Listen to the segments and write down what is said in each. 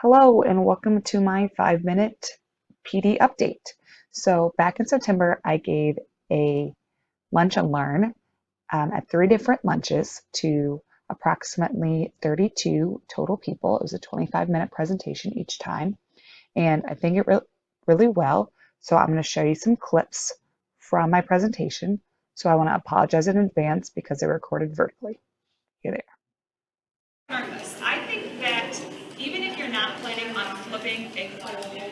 Hello and welcome to my 5-minute PD update. So back in September, I gave a lunch and learn at 3 different lunches to approximately 32 total people. It was a 25-minute presentation each time, and I think it really well. So I'm going to show you some clips from my presentation. So I want to apologize in advance because they were recorded vertically. Here they are. I think that even if you're not planning on flipping a whole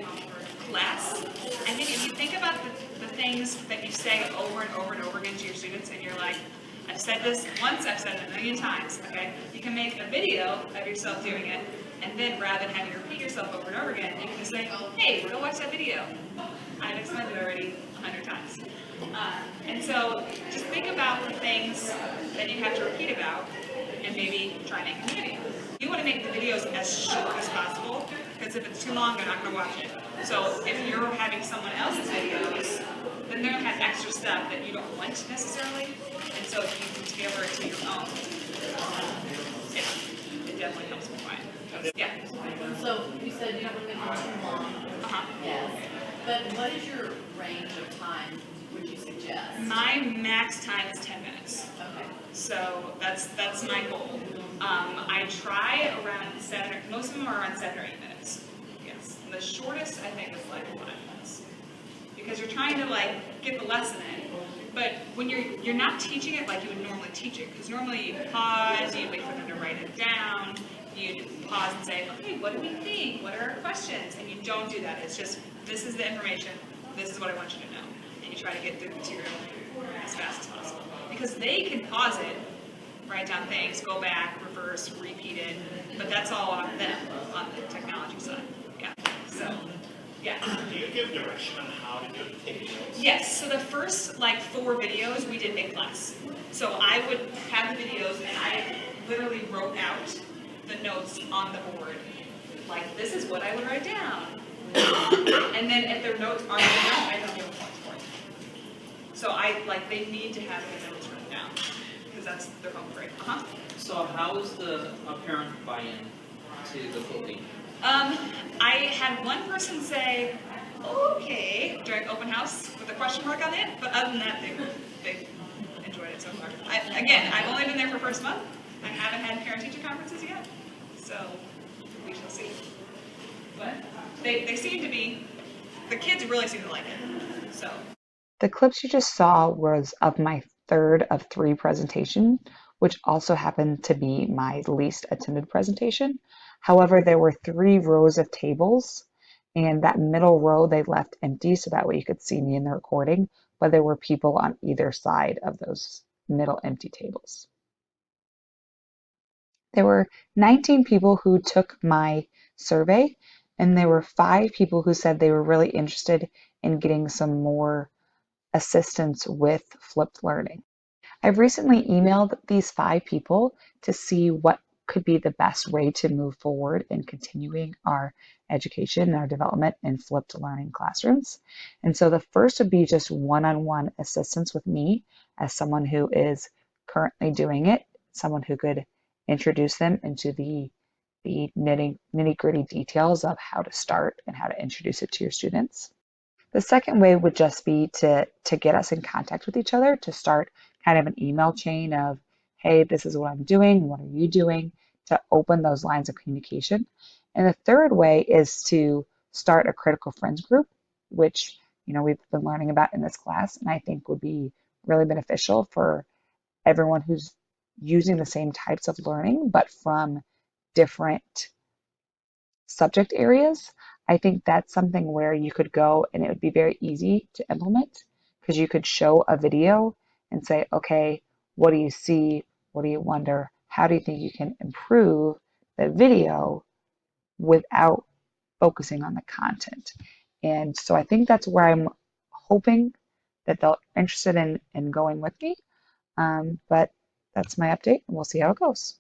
class, I think if you think about the things that you say over and over and over again to your students, and you're like, I've said this once, I've said it a million times, okay? You can make a video of yourself doing it, and then rather than having to repeat yourself over and over again, you can say, hey, go watch that video. I've explained it already 100 times. And so just think about the things that you have to repeat about and maybe try making a video. You want to make the videos as short as possible because if it's too long, they're not going to watch it. So if you're having someone else's videos, then they're going to have extra stuff that you don't want necessarily. And so if you can tailor it to your own, it definitely helps with mine. Yeah. So you said you don't want to make it too long. Yes. But what is your range of time would you suggest? My max time is 10 minutes. Okay. So that's my goal. I try around 7, most of them are around 7 or 8 minutes. Yes. And the shortest I think is like 5 minutes. Because you're trying to like get the lesson in. But when you're not teaching it like you would normally teach it, because normally you pause, you wait for them to write it down, you pause and say, okay, what do we think? What are our questions? And you don't do that. It's just, this is the information, this is what I want you to know. And you try to get through the material as fast as possible. Because they can pause it, write down things, go back, reverse, repeat it, but that's all on them, on the technology side. Yeah. So, yeah. Do you give direction on how to do taking notes? Yes, so the first like 4 videos we did in class. So I would have the videos and I literally wrote out the notes on the board. Like, this is what I would write down. And then if their notes aren't written down, I don't give them points for it. So they need to have their notes written down because that's their home grade. So how is the parent buy-in to the flipping? I had one person say, okay, during open house with a question mark on it, but other than that, they enjoyed it so far. I've only been there for first month. I haven't had parent-teacher conferences yet, so we shall see. But they seem to be, the kids really seem to like it, so. The clips you just saw was of my 3rd of 3 presentation, which also happened to be my least attended presentation. However, there were 3 rows of tables, and that middle row they left empty so that way you could see me in the recording, but there were people on either side of those middle empty tables. There were 19 people who took my survey, and there were 5 people who said they were really interested in getting some more assistance with flipped learning. I've recently emailed these 5 people to see what could be the best way to move forward in continuing our education and our development in flipped learning classrooms. And so the first would be just one-on-one assistance with me as someone who is currently doing it, someone who could introduce them into the nitty-gritty details of how to start and how to introduce it to your students. The second way would just be to get us in contact with each other, to start kind of an email chain of, hey, this is what I'm doing, what are you doing, to open those lines of communication. And the third way is to start a critical friends group, which we've been learning about in this class, and I think would be really beneficial for everyone who's using the same types of learning, but from different subject areas. I think that's something where you could go and it would be very easy to implement because you could show a video and say, okay, what do you see? What do you wonder? How do you think you can improve the video without focusing on the content? And so I think that's where I'm hoping that they'll be interested in going with me. But that's my update and we'll see how it goes.